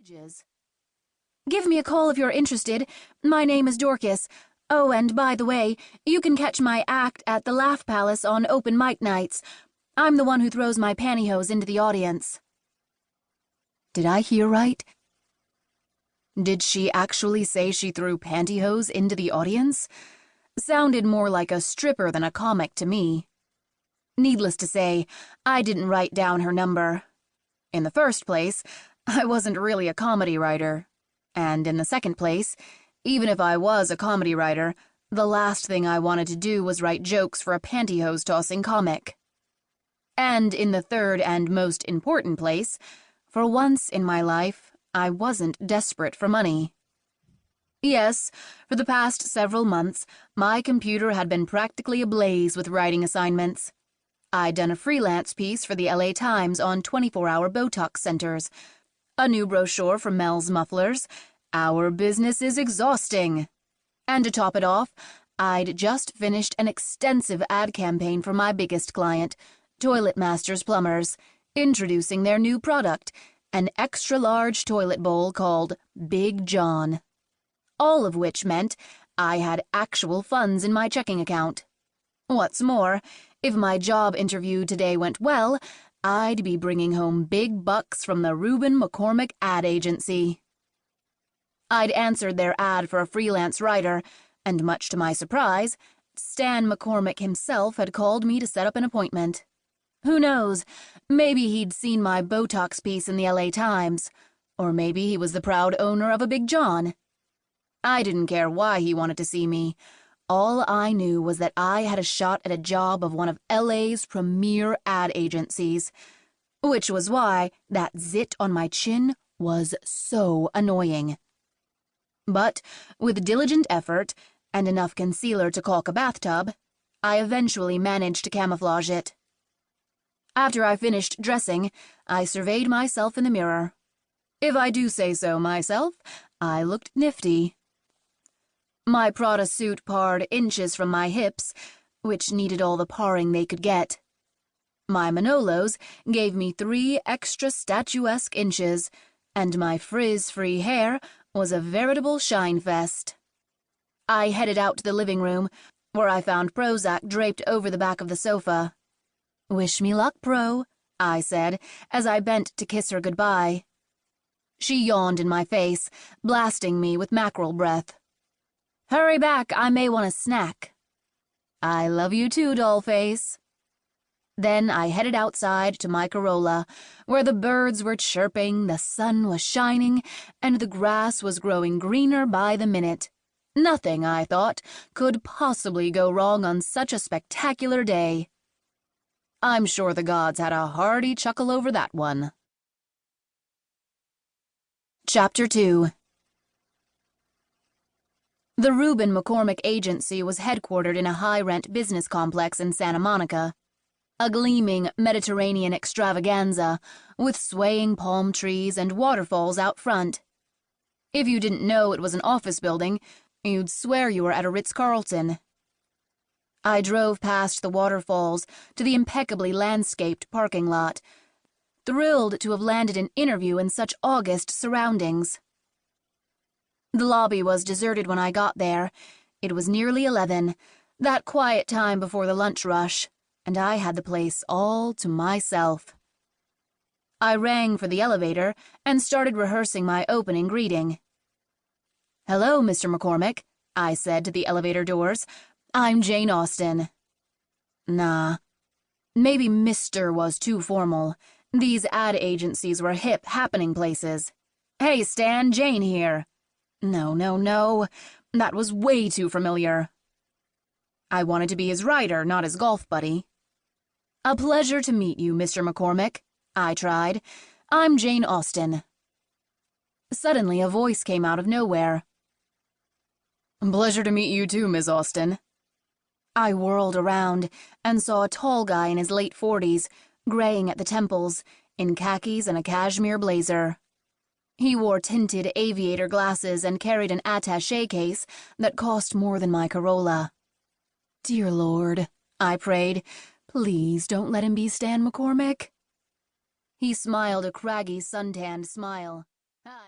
ages. "Give me a call if you're interested. My name is Dorcas. Oh, and by the way, you can catch my act at the Laugh Palace on open mic nights. I'm the one who throws my pantyhose into the audience." Did I hear right? Did she actually say she threw pantyhose into the audience? Sounded more like a stripper than a comic to me. Needless to say, I didn't write down her number. In the first place, I wasn't really a comedy writer. And in the second place, even if I was a comedy writer, the last thing I wanted to do was write jokes for a pantyhose-tossing comic. And in the third and most important place, for once in my life, I wasn't desperate for money. Yes, for the past several months, my computer had been practically ablaze with writing assignments. I'd done a freelance piece for the LA Times on 24-hour Botox centers, a new brochure for Mel's Mufflers, "Our Business is Exhausting." And to top it off, I'd just finished an extensive ad campaign for my biggest client, Toilet Masters Plumbers, introducing their new product, an extra-large toilet bowl called Big John. All of which meant I had actual funds in my checking account. What's more, if my job interview today went well, I'd be bringing home big bucks from the Reuben McCormick ad agency. I'd answered their ad for a freelance writer, and much to my surprise, Stan McCormick himself had called me to set up an appointment. Who knows, maybe he'd seen my Botox piece in the LA Times, or maybe he was the proud owner of a Big John. I didn't care why he wanted to see me. All I knew was that I had a shot at a job of one of LA's premier ad agencies, which was why that zit on my chin was so annoying. But with diligent effort and enough concealer to caulk a bathtub, I eventually managed to camouflage it. After I finished dressing, I surveyed myself in the mirror. If I do say so myself, I looked nifty. My Prada suit parred inches from my hips, which needed all the parring they could get. My Manolos gave me 3 extra statuesque inches, and my frizz-free hair was a veritable shine fest. I headed out to the living room, where I found Prozac draped over the back of the sofa. "Wish me luck, Pro," I said, as I bent to kiss her goodbye. She yawned in my face, blasting me with mackerel breath. "Hurry back, I may want a snack." "I love you too, dollface." Then I headed outside to my Corolla, where the birds were chirping, the sun was shining, and the grass was growing greener by the minute. Nothing, I thought, could possibly go wrong on such a spectacular day. I'm sure the gods had a hearty chuckle over that one. Chapter 2. The Reuben McCormick Agency was headquartered in a high-rent business complex in Santa Monica, a gleaming Mediterranean extravaganza with swaying palm trees and waterfalls out front. If you didn't know it was an office building, you'd swear you were at a Ritz-Carlton. I drove past the waterfalls to the impeccably landscaped parking lot, thrilled to have landed an interview in such august surroundings. The lobby was deserted when I got there. It was nearly 11, that quiet time before the lunch rush, and I had the place all to myself. I rang for the elevator and started rehearsing my opening greeting. "Hello, Mr. McCormick," I said to the elevator doors. "I'm Jaine Austen." Nah. Maybe Mr. was too formal. These ad agencies were hip, happening places. "Hey, Stan, Jaine here." No. That was way too familiar. I wanted to be his writer, not his golf buddy. "A pleasure to meet you, Mr. McCormick," I tried. "I'm Jaine Austen." Suddenly a voice came out of nowhere. "Pleasure to meet you too, Miss Austen." I whirled around and saw a tall guy in his late 40s, graying at the temples, in khakis and a cashmere blazer. He wore tinted aviator glasses and carried an attaché case that cost more than my Corolla. "Dear Lord," I prayed, "please don't let him be Stan McCormick." He smiled a craggy, suntanned smile. "Hi."